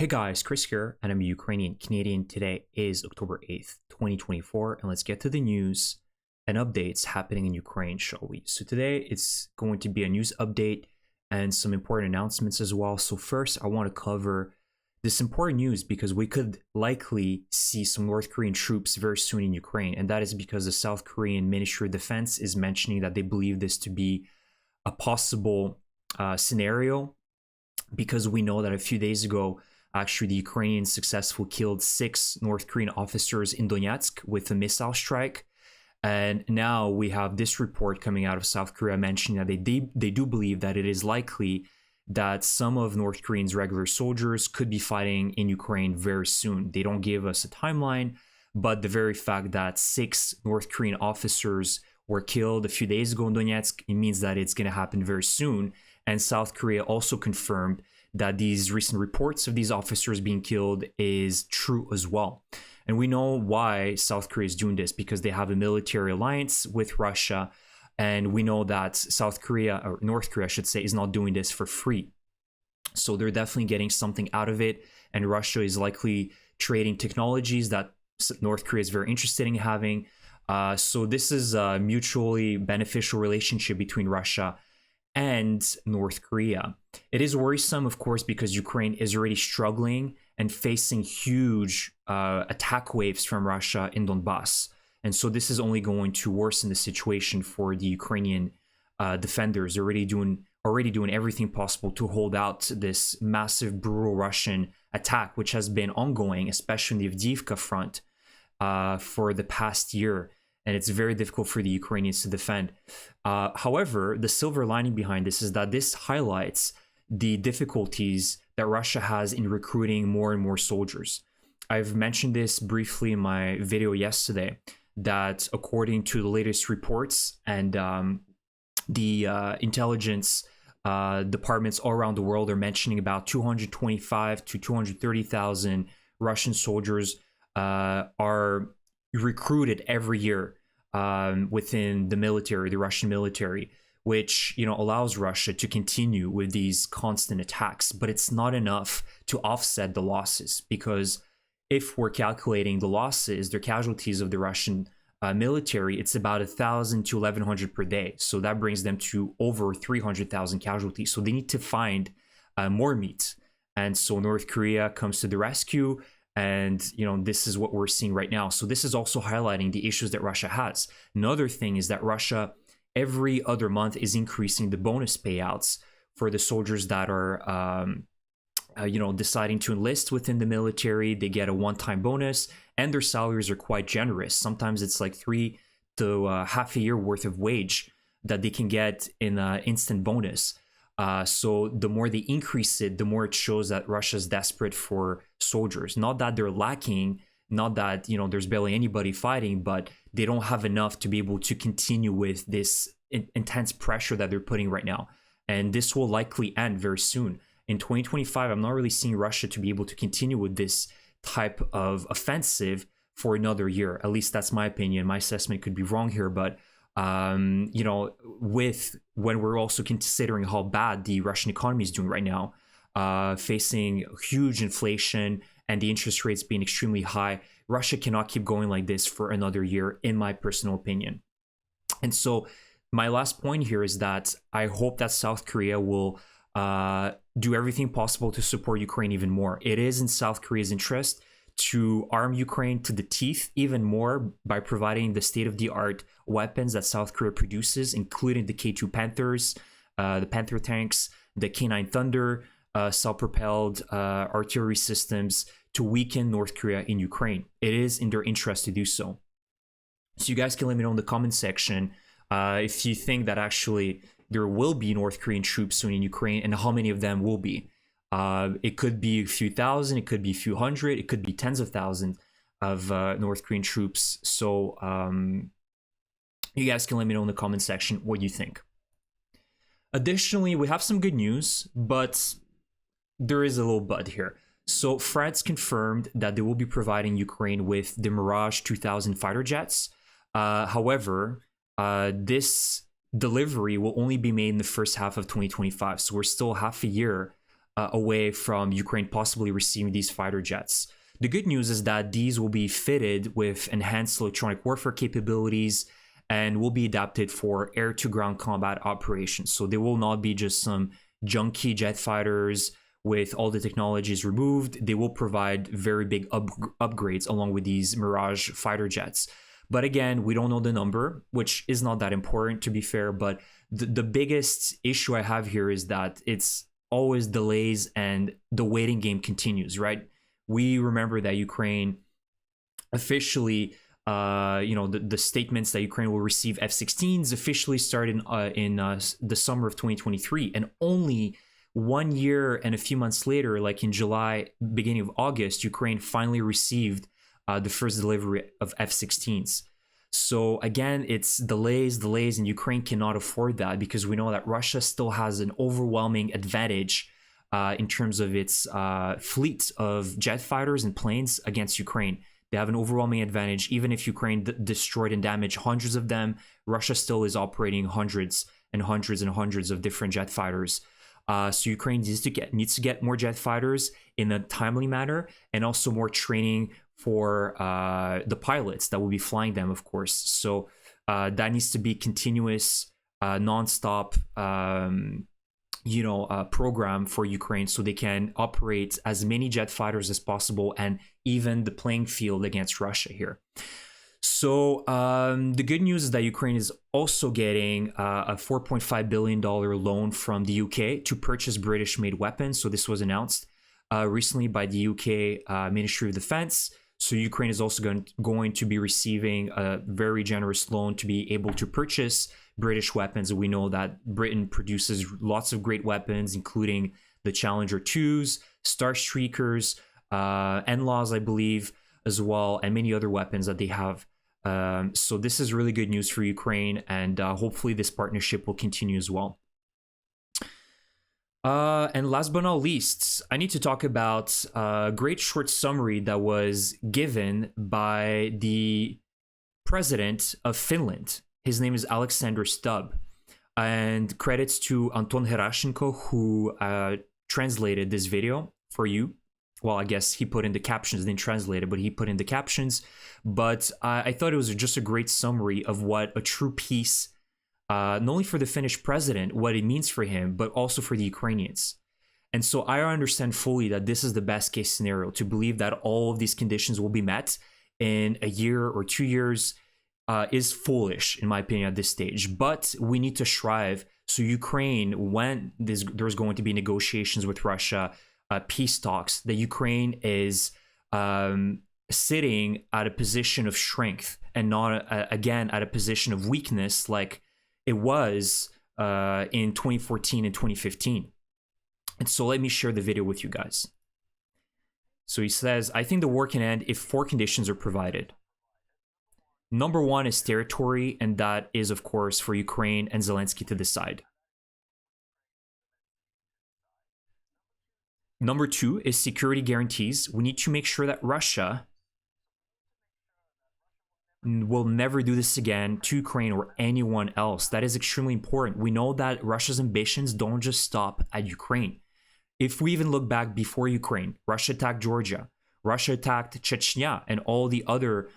Hey guys, Chris here, and I'm a Ukrainian Canadian. Today is October 8th, 2024, and let's get to the news and updates happening in Ukraine, shall we? So today it's going to be a news update and some important announcements as well. So first, I want to cover this important news because we could likely see some North Korean troops very soon in Ukraine, and that is because the South Korean Ministry of Defense is mentioning that they believe this to be a possible scenario, because we know that a few days ago, actually, the Ukrainians successfully killed 6 North Korean officers in Donetsk with a missile strike. And now we have this report coming out of South Korea mentioning that they do believe that it is likely that some of North Korea's regular soldiers could be fighting in Ukraine very soon. They don't give us a timeline, but the very fact that 6 North Korean officers were killed a few days ago in Donetsk, it means that it's going to happen very soon. And South Korea also confirmed that these recent reports of these officers being killed is true as well. And we know why South Korea is doing this, because they have a military alliance with Russia. And we know that South Korea, or North Korea, I should say, is not doing this for free. So they're definitely getting something out of it. And Russia is likely trading technologies that North Korea is very interested in having. So this is a mutually beneficial relationship between Russia and North Korea. It is worrisome, of course, because Ukraine is already struggling and facing huge attack waves from Russia in Donbass. And so this is only going to worsen the situation for the Ukrainian defenders. They're already doing everything possible to hold out this massive, brutal Russian attack, which has been ongoing, especially in the Avdiivka front, for the past year. And it's very difficult for the Ukrainians to defend. However, the silver lining behind this is that this highlights the difficulties that Russia has in recruiting more and more soldiers. I've mentioned this briefly in my video yesterday, that according to the latest reports and the intelligence departments all around the world are mentioning about 225 to 230,000 Russian soldiers are recruited every year within the military, the Russian military, which allows Russia to continue with these constant attacks. But it's not enough to offset the losses, because if we're calculating the losses, the casualties of the Russian military, it's about 1,000 to 1,100 per day. So that brings them to over 300,000 casualties. So they need to find more meat. And so North Korea comes to the rescue. And, this is what we're seeing right now. So this is also highlighting the issues that Russia has. Another thing is that Russia, every other month, is increasing the bonus payouts for the soldiers that are, deciding to enlist within the military. They get a one-time bonus, and their salaries are quite generous. Sometimes it's like 3 to half a year worth of wage that they can get in an instant bonus. So the more they increase it, the more it shows that Russia's desperate for soldiers. Not that they're lacking, not that, there's barely anybody fighting, but they don't have enough to be able to continue with this intense pressure that they're putting right now. And this will likely end very soon. In 2025, I'm not really seeing Russia to be able to continue with this type of offensive for another year. At least that's my opinion. My assessment could be wrong here, but with when we're also considering how bad the Russian economy is doing right now, facing huge inflation and the interest rates being extremely high, Russia cannot keep going like this for another year, in my personal opinion. And so my last point here is that I hope that South Korea will do everything possible to support Ukraine even more. It is in South Korea's interest to arm Ukraine to the teeth even more by providing the state-of-the-art weapons that South Korea produces, including the K2 Panthers, the Panther tanks, the K9 Thunder, self-propelled artillery systems, to weaken North Korea in Ukraine. It is in their interest to do so. So you guys can let me know in the comment section if you think that actually there will be North Korean troops soon in Ukraine, and how many of them will be. It could be a few thousand, it could be a few hundred, it could be tens of thousands of North Korean troops. So you guys can let me know in the comment section what you think. Additionally, we have some good news, but there is a little but here. So France confirmed that they will be providing Ukraine with the Mirage 2000 fighter jets. However, this delivery will only be made in the first half of 2025. So we're still half a year away from Ukraine possibly receiving these fighter jets. The good news is that these will be fitted with enhanced electronic warfare capabilities and will be adapted for air-to-ground combat operations. So they will not be just some junky jet fighters with all the technologies removed. They will provide very big upgrades along with these Mirage fighter jets. But again, we don't know the number, which is not that important to be fair. But the biggest issue I have here is that it's always delays and the waiting game continues, right? We remember that Ukraine officially, the statements that Ukraine will receive F-16s officially started in the summer of 2023. And only 1 year and a few months later, like in July, beginning of August, Ukraine finally received the first delivery of F-16s. So again, it's delays, and Ukraine cannot afford that because we know that Russia still has an overwhelming advantage in terms of its fleet of jet fighters and planes against Ukraine. They have an overwhelming advantage. Even if Ukraine destroyed and damaged hundreds of them, Russia still is operating hundreds and hundreds of different jet fighters. So Ukraine needs to get more jet fighters in a timely manner, and also more training for the pilots that will be flying them, of course. So that needs to be continuous, nonstop, program for Ukraine, so they can operate as many jet fighters as possible and even the playing field against Russia here. So the good news is that Ukraine is also getting a $4.5 billion loan from the UK to purchase British-made weapons. So this was announced recently by the UK Ministry of Defense. So Ukraine is also going to be receiving a very generous loan to be able to purchase British weapons. We know that Britain produces lots of great weapons, including the Challenger 2s, Starstreakers, NLAWs, I believe, as well, and many other weapons that they have. So this is really good news for Ukraine, and hopefully this partnership will continue as well. And last but not least, I need to talk about a great short summary that was given by the president of Finland. His name is Alexander Stubb. And credits to Anton Herashenko, who translated this video for you. Well, I guess he put in the captions, didn't translate it, but he put in the captions. But I thought it was just a great summary of what a true peace, not only for the Finnish president, what it means for him, but also for the Ukrainians. And so I understand fully that this is the best case scenario. To believe that all of these conditions will be met in a year or 2 years is foolish, in my opinion, at this stage. But we need to strive. So Ukraine, when there's going to be negotiations with Russia, peace talks, that Ukraine is sitting at a position of strength and not, again, at a position of weakness like it was in 2014 and 2015. And so let me share the video with you guys. So he says, I think the war can end if 4 conditions are provided. Number 1 is territory, and that is, of course, for Ukraine and Zelensky to decide. Number 2 is security guarantees. We need to make sure that Russia will never do this again to Ukraine or anyone else. That is extremely important. We know that Russia's ambitions don't just stop at Ukraine. If we even look back before Ukraine, Russia attacked Georgia, Russia attacked Chechnya and all the other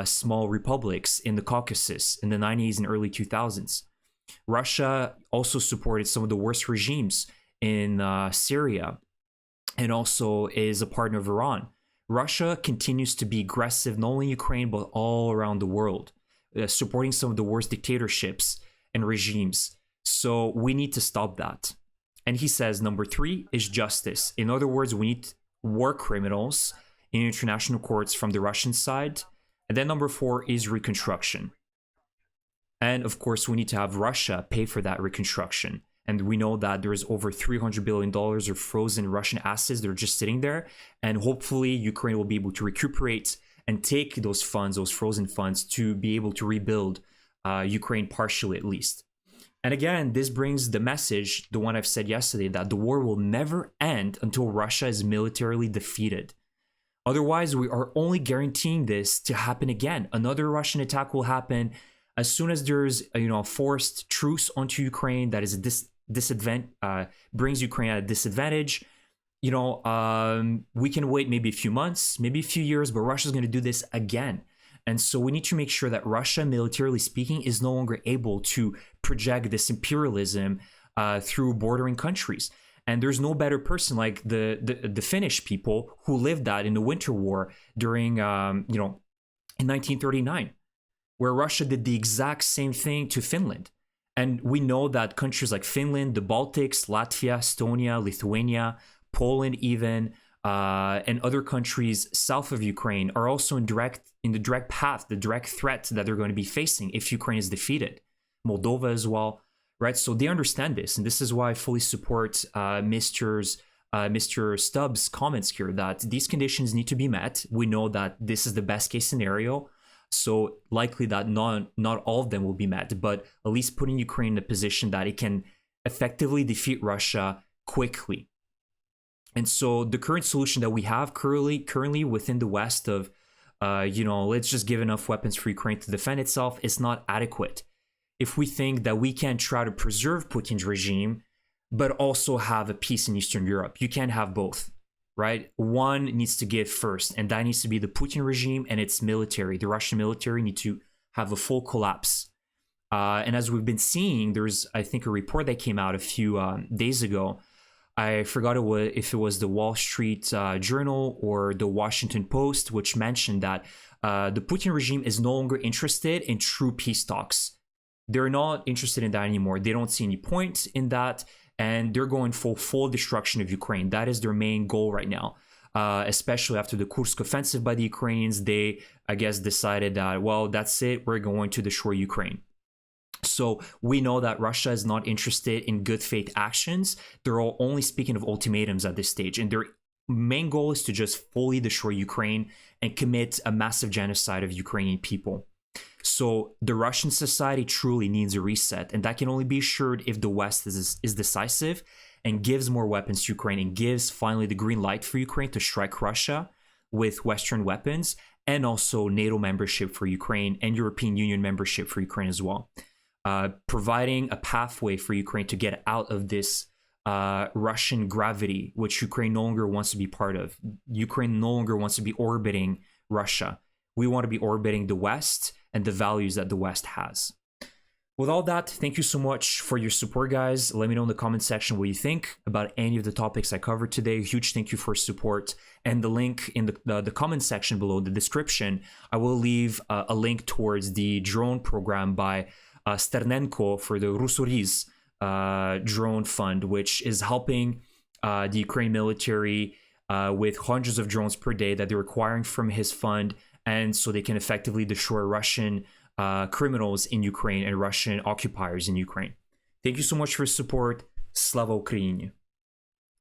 small republics in the Caucasus in the 90s and early 2000s. Russia also supported some of the worst regimes in Syria and also is a partner of Iran. Russia continues to be aggressive, not only in Ukraine, but all around the world, supporting some of the worst dictatorships and regimes. So we need to stop that. And he says, number 3 is justice. In other words, we need war criminals in international courts from the Russian side. And then number 4 is reconstruction. And of course, we need to have Russia pay for that reconstruction. And we know that there is over $300 billion of frozen Russian assets that are just sitting there. And hopefully Ukraine will be able to recuperate and take those funds, those frozen funds, to be able to rebuild Ukraine partially at least. And again, this brings the message, the one I've said yesterday, that the war will never end until Russia is militarily defeated. Otherwise, we are only guaranteeing this to happen again. Another Russian attack will happen as soon as there's a forced truce onto Ukraine that is brings Ukraine at a disadvantage. we can wait maybe a few months, maybe a few years, but Russia's going to do this again. And so we need to make sure that Russia, militarily speaking, is no longer able to project this imperialism through bordering countries. And there's no better person like the Finnish people who lived that in the Winter War during, in 1939, where Russia did the exact same thing to Finland. And we know that countries like Finland, the Baltics, Latvia, Estonia, Lithuania, Poland even, and other countries south of Ukraine are also in the direct path, the direct threat that they're going to be facing if Ukraine is defeated. Moldova as well, right? So they understand this, and this is why I fully support Mr. Stubbs' comments here that these conditions need to be met. We know that this is the best case scenario, so likely that not all of them will be met, but at least putting Ukraine in a position that it can effectively defeat Russia quickly. And so the current solution that we have currently within the West of, let's just give enough weapons for Ukraine to defend itself is not adequate. If we think that we can try to preserve Putin's regime, but also have a peace in Eastern Europe, you can't have both, right? One needs to give first, and that needs to be the Putin regime and its military. The Russian military need to have a full collapse. And as we've been seeing, there's, I think, a report that came out a few days ago. I forgot if it was the Wall Street Journal or the Washington Post, which mentioned that the Putin regime is no longer interested in true peace talks. They're not interested in that anymore. They don't see any point in that, and they're going for full destruction of Ukraine. That is their main goal right now, especially after the Kursk offensive by the Ukrainians. They, I guess, decided that, well, that's it. We're going to destroy Ukraine. So we know that Russia is not interested in good faith actions. They're all only speaking of ultimatums at this stage. And their main goal is to just fully destroy Ukraine and commit a massive genocide of Ukrainian people. So the Russian society truly needs a reset. And that can only be assured if the West is decisive and gives more weapons to Ukraine and gives finally the green light for Ukraine to strike Russia with Western weapons, and also NATO membership for Ukraine and European Union membership for Ukraine as well. Providing a pathway for Ukraine to get out of this Russian gravity, which Ukraine no longer wants to be part of. Ukraine no longer wants to be orbiting Russia. We want to be orbiting the West and the values that the West has. With all that, thank you so much for your support, guys. Let me know in the comment section what you think about any of the topics I covered today. Huge thank you for support. And the link in the comment section below, the description, I will leave a link towards the drone program by Sternenko for the Rusoriz drone fund, which is helping the Ukraine military with hundreds of drones per day that they're acquiring from his fund, and so they can effectively destroy Russian criminals in Ukraine and Russian occupiers in Ukraine. Thank you so much for your support. Slava Ukraini!